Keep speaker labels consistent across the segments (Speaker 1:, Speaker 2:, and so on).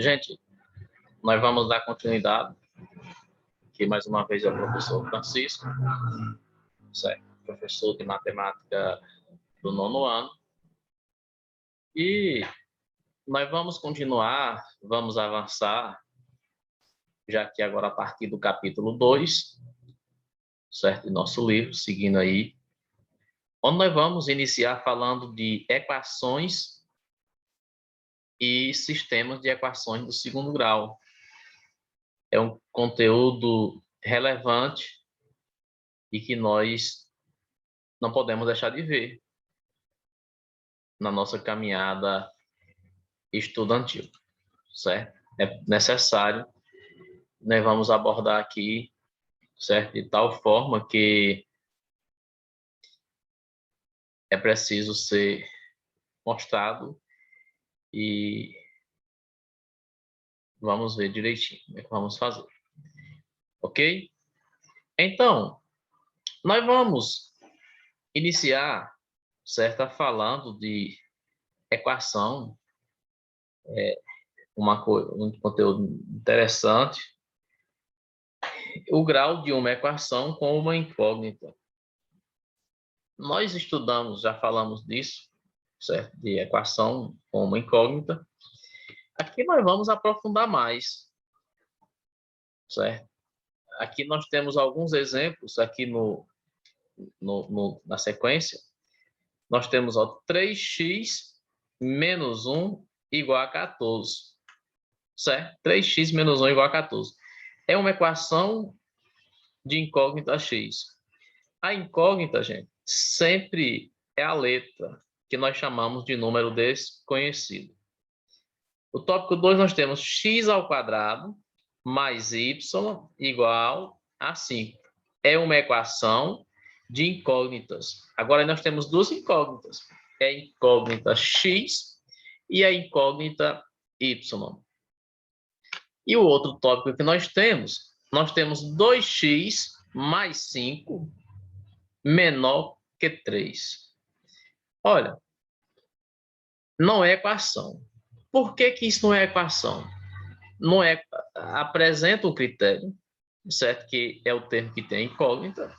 Speaker 1: Gente, nós vamos dar continuidade, que mais uma vez é o professor Francisco, certo? Professor de matemática do 9º ano. E nós vamos continuar, vamos avançar, já que agora a partir do capítulo 2, certo? Do nosso livro, seguindo aí, onde nós vamos iniciar falando de equações e sistemas de equações do 2º grau. É um conteúdo relevante e que nós não podemos deixar de ver na nossa caminhada estudantil, certo? É necessário, nós vamos abordar aqui, certo? De tal forma que é preciso ser mostrado e vamos ver direitinho como é que vamos fazer, ok? Então, nós vamos iniciar, certo? Falando de equação, um conteúdo interessante, o grau de uma equação com uma incógnita. Nós estudamos, já falamos disso, certo? De equação com uma incógnita. Aqui nós vamos aprofundar mais, certo? Aqui nós temos alguns exemplos aqui na sequência. Nós temos 3x menos 1 igual a 14, certo? 3x menos 1 igual a 14. É uma equação de incógnita x. A incógnita, gente, sempre é a letra que nós chamamos de número desconhecido. O tópico 2 nós temos x ao quadrado mais y igual a 5. É uma equação de incógnitas. Agora nós temos duas incógnitas. É a incógnita x e a incógnita y. E o outro tópico que nós temos 2x mais 5 menor que 3. Olha, não é equação. Por que isso não é equação? Não é, apresenta um critério, certo? Que é o termo que tem incógnita,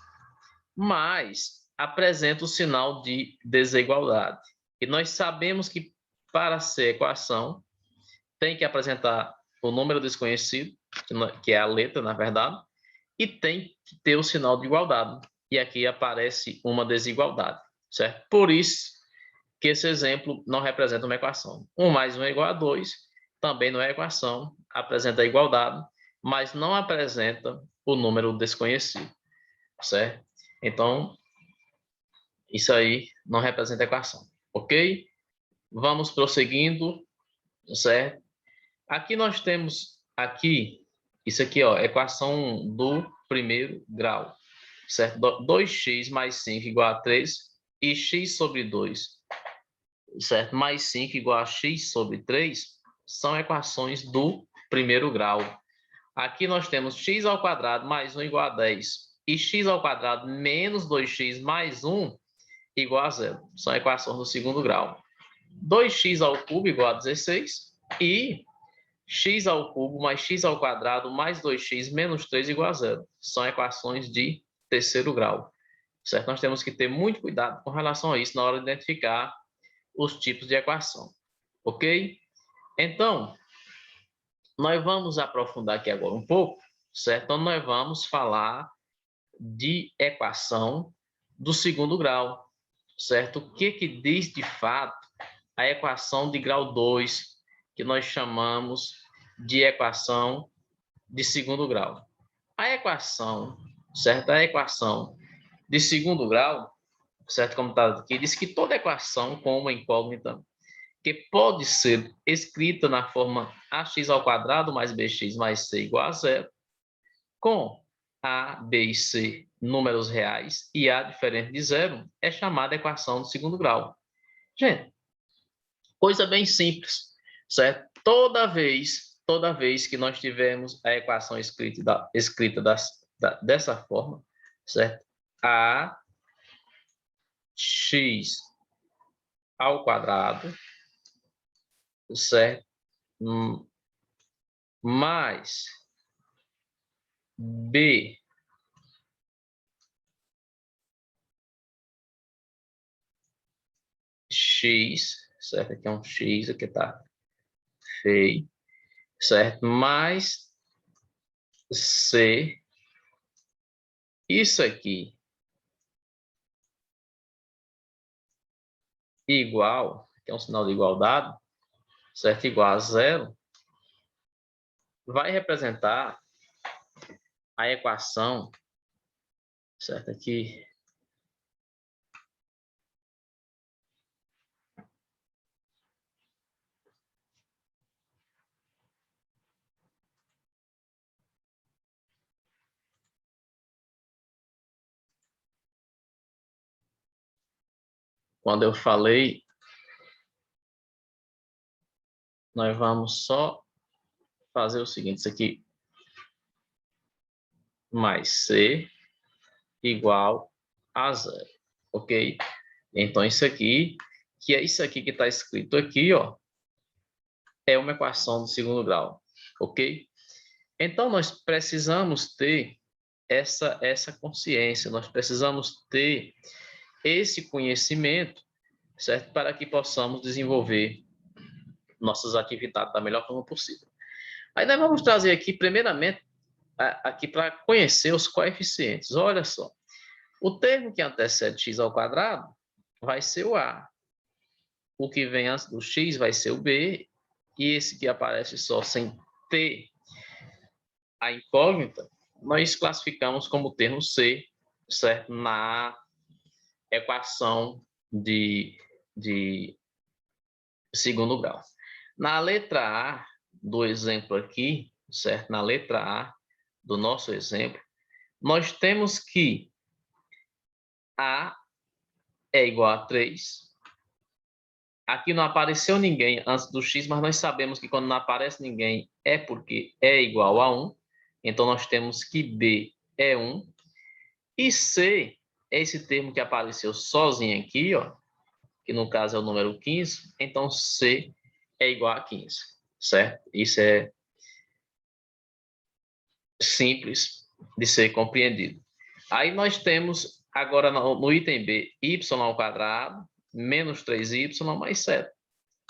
Speaker 1: mas apresenta o sinal de desigualdade. E nós sabemos que para ser equação tem que apresentar o número desconhecido, que é a letra, na verdade, e tem que ter o sinal de igualdade. E aqui aparece uma desigualdade, certo? Por isso que esse exemplo não representa uma equação. 1 mais 1 é igual a 2, também não é equação, apresenta a igualdade, mas não apresenta o número desconhecido, certo? Então, isso aí não representa equação, ok? Vamos prosseguindo, certo? Aqui nós temos, isso aqui, ó, equação do 1º grau, certo? 2x mais 5 igual a 3 e x sobre 2, certo? Mais 5 igual a x sobre 3 são equações do 1º grau. Aqui nós temos x ao quadrado mais 1 igual a 10 e x ao quadrado menos 2x mais 1 igual a 0. São equações do 2º grau. 2x ao cubo igual a 16 e x ao cubo mais x ao quadrado mais 2x menos 3 igual a 0. São equações de 3º grau, certo? Nós temos que ter muito cuidado com relação a isso na hora de identificar os tipos de equação, ok? Então, nós vamos aprofundar aqui agora um pouco, certo? Então, nós vamos falar de equação do 2º grau, certo? O que diz de fato a equação de grau 2, que nós chamamos de equação de 2º grau. A equação, certo? A equação de 2º grau, certo? Como está aqui, diz que toda equação com uma incógnita que pode ser escrita na forma ax ao quadrado mais bx mais c igual a 0, com a, b e c números reais e a diferente de 0, é chamada equação do 2º grau. Gente, coisa bem simples, certo? Toda vez que nós tivermos a equação escrita dessa forma, certo? A x ao quadrado, certo? mais B X, certo? Aqui é um X, aqui tá feio, certo? Mais C, isso aqui igual, que é um sinal de igualdade, certo? Igual a zero, vai representar a equação, certo? Aqui, quando eu falei, nós vamos só fazer o seguinte, isso aqui mais C igual a zero, ok? Então, isso aqui, que é isso aqui que está escrito aqui, ó, é uma equação do segundo grau, ok? Então, nós precisamos ter essa consciência, nós precisamos ter esse conhecimento, certo? Para que possamos desenvolver nossas atividades da melhor forma possível. Aí nós vamos trazer aqui, primeiramente, aqui para conhecer os coeficientes. Olha só, o termo que antecede x ao quadrado vai ser o a. O que vem antes do x vai ser o b. E esse que aparece só sem t, a incógnita, nós classificamos como termo c, certo? Na equação de segundo grau. Na letra A do exemplo aqui, certo? Na letra A do nosso exemplo, nós temos que A é igual a 3. Aqui não apareceu ninguém antes do x, mas nós sabemos que quando não aparece ninguém é porque é igual a 1. Então, nós temos que B é 1. E C é esse termo que apareceu sozinho aqui, ó, que no caso é o número 15. Então, C é igual a 15, certo? Isso é simples de ser compreendido. Aí nós temos agora no item B, y ao quadrado menos 3y mais 7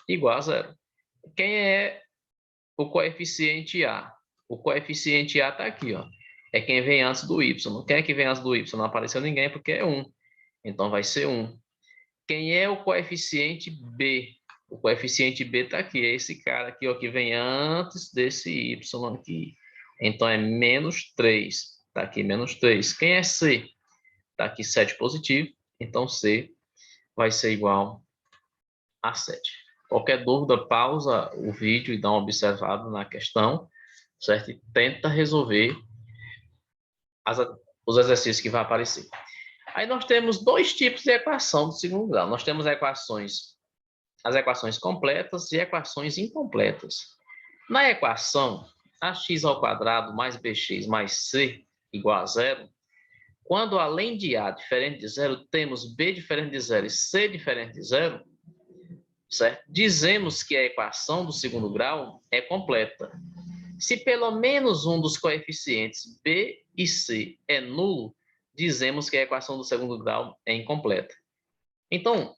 Speaker 1: igual a zero. Quem é o coeficiente A? O coeficiente A está aqui, ó. É quem vem antes do y. Quem é que vem antes do y? Não apareceu ninguém porque é 1. Então vai ser 1. Quem é o coeficiente B? O coeficiente B está aqui. É esse cara aqui, ó, que vem antes desse y aqui. Então é menos 3. Está aqui menos 3. Quem é C? Está aqui 7 positivo. Então C vai ser igual a 7. Qualquer dúvida, pausa o vídeo e dá uma observada na questão, certo? E tenta resolver os exercícios que vão aparecer. Aí nós temos dois tipos de equação do segundo grau. Nós temos as equações completas e equações incompletas. Na equação ax ao quadrado mais bx mais c igual a zero, quando além de a diferente de zero, temos b diferente de zero e c diferente de zero, certo? Dizemos que a equação do segundo grau é completa. Se pelo menos um dos coeficientes b e c é nulo, dizemos que a equação do segundo grau é incompleta. Então,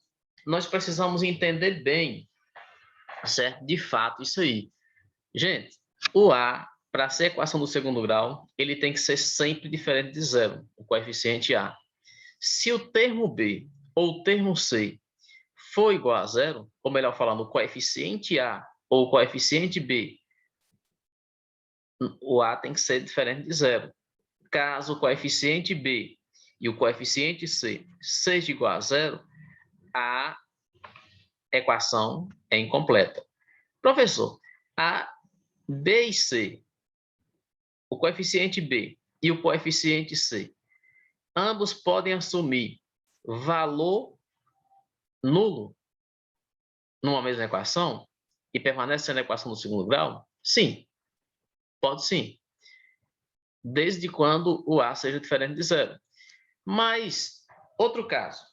Speaker 1: nós precisamos entender bem, certo? De fato, isso aí. Gente, o a, para ser equação do segundo grau, ele tem que ser sempre diferente de zero, o coeficiente a. Se o termo b ou o termo c for igual a zero, ou melhor falando, o coeficiente a ou o coeficiente b, o a tem que ser diferente de zero. Caso o coeficiente b e o coeficiente c seja igual a zero, a equação é incompleta. Professor, a b e c, o coeficiente b e o coeficiente c, ambos podem assumir valor nulo numa mesma equação e permanece sendo a equação do segundo grau? Sim, pode sim. Desde quando o a seja diferente de zero. Mas, outro caso,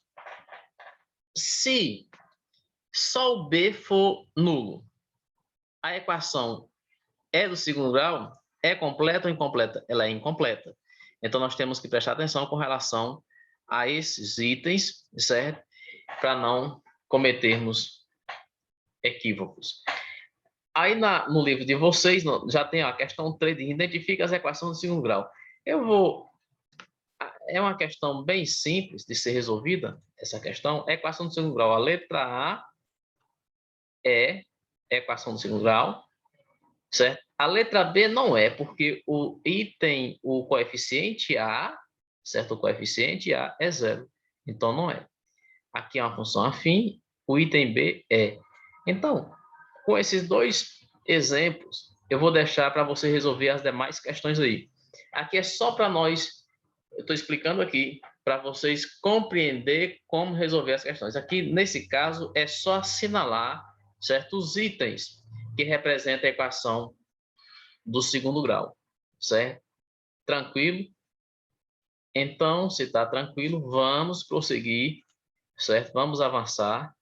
Speaker 1: se só o b for nulo, a equação é do segundo grau? É completa ou incompleta? Ela é incompleta. Então, nós temos que prestar atenção com relação a esses itens, certo? Para não cometermos equívocos. Aí, no livro de vocês, já tem a questão 3 de identifica as equações do segundo grau. É uma questão bem simples de ser resolvida, essa questão. Equação do segundo grau. A letra A é equação do segundo grau, certo? A letra B não é, porque o coeficiente A, certo? O coeficiente A é zero. Então, não é. Aqui é uma função afim, o item B é. Então, com esses dois exemplos, eu vou deixar para você resolver as demais questões aí. Aqui é só para nós, eu estou explicando aqui, para vocês compreender como resolver as questões. Aqui, nesse caso, é só assinalar certos itens que representam a equação do segundo grau, certo? Tranquilo? Então, se está tranquilo, vamos prosseguir, certo? Vamos avançar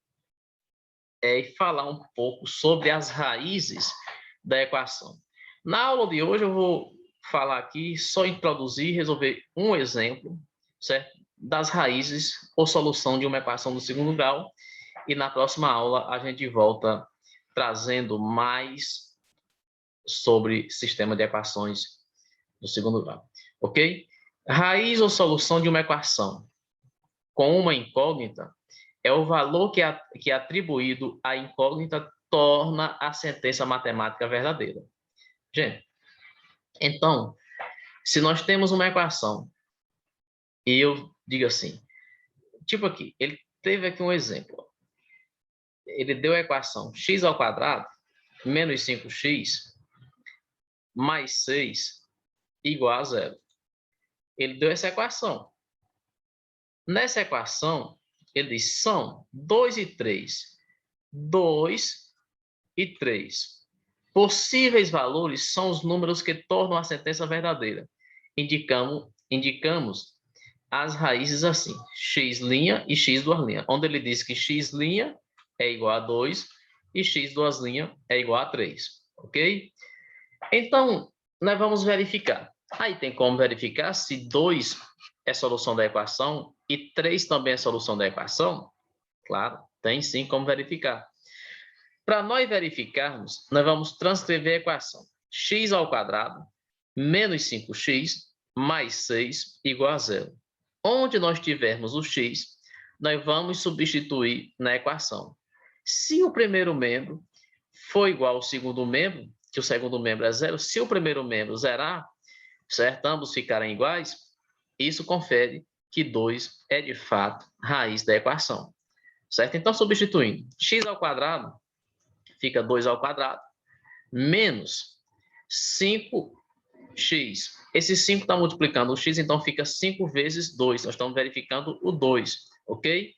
Speaker 1: e falar um pouco sobre as raízes da equação. Na aula de hoje, eu vou falar aqui, só introduzir e resolver um exemplo, certo? Das raízes ou solução de uma equação do segundo grau. E na próxima aula, a gente volta trazendo mais sobre sistema de equações do segundo grau, ok? Raiz ou solução de uma equação com uma incógnita é o valor que é atribuído à incógnita torna a sentença matemática verdadeira. Gente, então, se nós temos uma equação e eu digo assim, tipo aqui, ele teve aqui um exemplo. Ele deu a equação x ao quadrado menos 5x mais 6 igual a zero. Ele deu essa equação. Nessa equação, ele diz são 2 e 3. 2 e 3. Possíveis valores são os números que tornam a sentença verdadeira. Indicamos as raízes assim, x' e x duas linhas, onde ele diz que x' é igual a 2 e x duas linhas é igual a 3, ok? Então, nós vamos verificar. Aí tem como verificar se 2 é solução da equação e 3 também é solução da equação? Claro, tem sim como verificar. Para nós verificarmos, nós vamos transcrever a equação x ao quadrado menos 5x mais 6 igual a zero. Onde nós tivermos o x, nós vamos substituir na equação. Se o primeiro membro for igual ao segundo membro, que o segundo membro é zero, se o primeiro membro zerar, certo? Ambos ficarem iguais, isso confere que 2 é de fato raiz da equação, certo? Então, substituindo x ao quadrado, fica 2 ao quadrado, menos 5x. Esse 5 está multiplicando o x, então fica 5 vezes 2. Nós estamos verificando o 2, ok?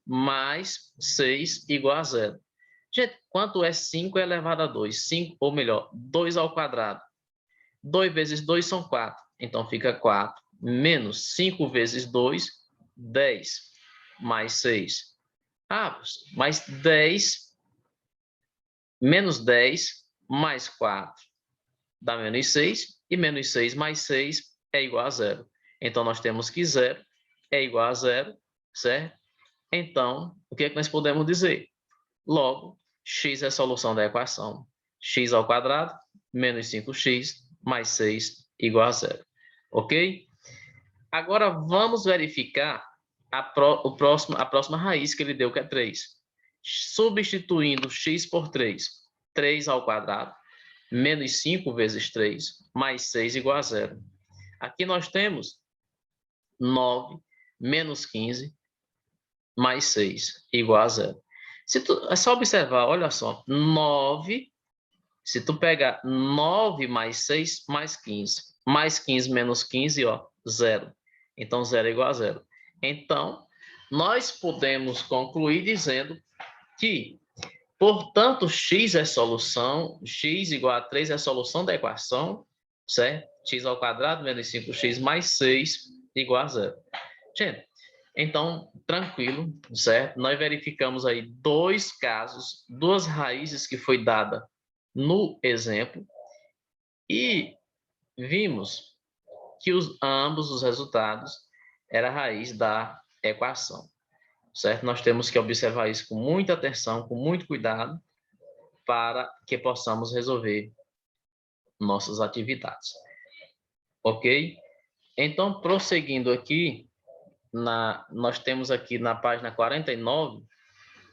Speaker 1: Mais 6 igual a zero. Gente, quanto é 5 elevado a 2? 5, ou melhor, 2 ao quadrado. 2 vezes 2 são 4. Então, fica 4 menos 5 vezes 2, 10. Mais 6. Mais 10 menos 10 mais 4 dá menos 6. E menos 6 mais 6 é igual a zero. Então, nós temos que 0 é igual a zero, certo? Então, o que é que nós podemos dizer? Logo, x é a solução da equação x ao quadrado menos 5x mais 6 igual a zero. Ok? Agora, vamos verificar a próxima raiz que ele deu, que é 3. Substituindo x por 3. 3 ao quadrado menos 5 vezes 3 mais 6 igual a zero. Aqui nós temos 9 menos 15 mais 6 igual a zero. É só observar, olha só, 9, se tu pegar 9 mais 6 mais 15 menos 15, ó, zero. Então, zero é igual a zero. Então, nós podemos concluir dizendo que, portanto, x é solução, x igual a 3 é a solução da equação, certo? X ao quadrado menos 5x mais 6 igual a zero. Gente, então, tranquilo, certo? Nós verificamos aí dois casos, duas raízes que foi dada no exemplo, E vimos que ambos os resultados eram a raiz da equação, certo? Nós temos que observar isso com muita atenção, com muito cuidado, para que possamos resolver nossas atividades. Ok? Então, prosseguindo aqui, nós temos aqui na página 49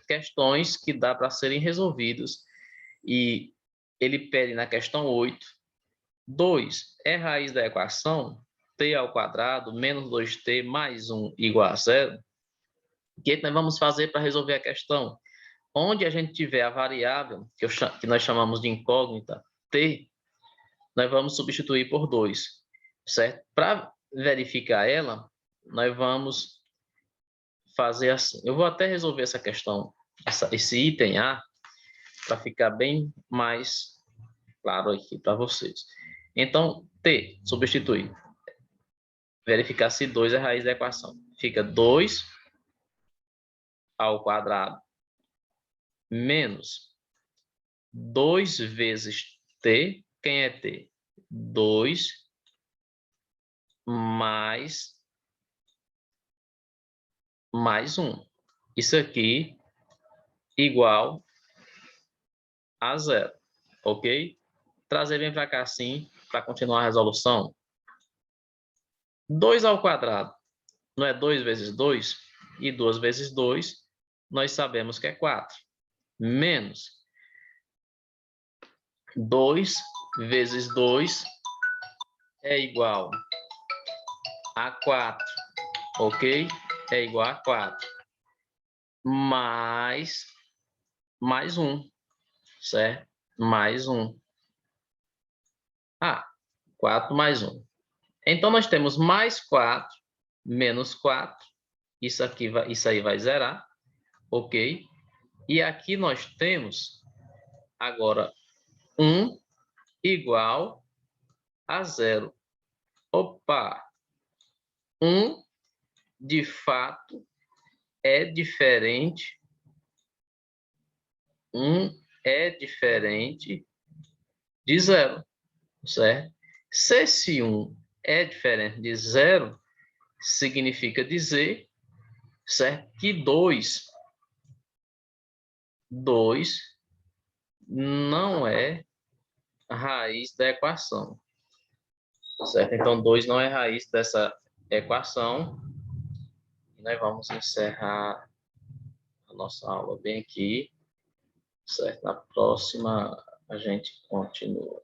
Speaker 1: questões que dá para serem resolvidas. E ele pede na questão 8, 2 é raiz da equação t ao quadrado menos 2t mais 1 igual a 0. O que nós vamos fazer para resolver a questão? Onde a gente tiver a variável, que nós chamamos de incógnita, t, nós vamos substituir por 2, certo? Para verificar ela, nós vamos fazer assim. Eu vou até resolver essa questão, esse item A, para ficar bem mais claro aqui para vocês. Então, t, substituir. Verificar se 2 é a raiz da equação. Fica 2 ao quadrado menos 2 vezes t. Quem é t? 2 mais 1. Isso aqui igual a 0. Ok? Trazer bem para cá assim, para continuar a resolução. 2 ao quadrado não é 2 vezes 2? E 2 vezes 2, nós sabemos que é 4. Menos 2 vezes 2 é igual a 4, ok? É igual a 4. Mais 1, certo? Mais 1. 4 mais 1. Então, nós temos mais 4, menos 4. Isso aí vai zerar, ok? E aqui nós temos agora 1 igual a 0. Opa! 1, de fato, é diferente. 1 é diferente de 0, certo? Se esse 1 é diferente de 0, significa dizer, certo, que 2 não é a raiz da equação, certo? Então, 2 não é a raiz dessa equação. E nós vamos encerrar a nossa aula bem aqui, certo? Na próxima, a gente continua.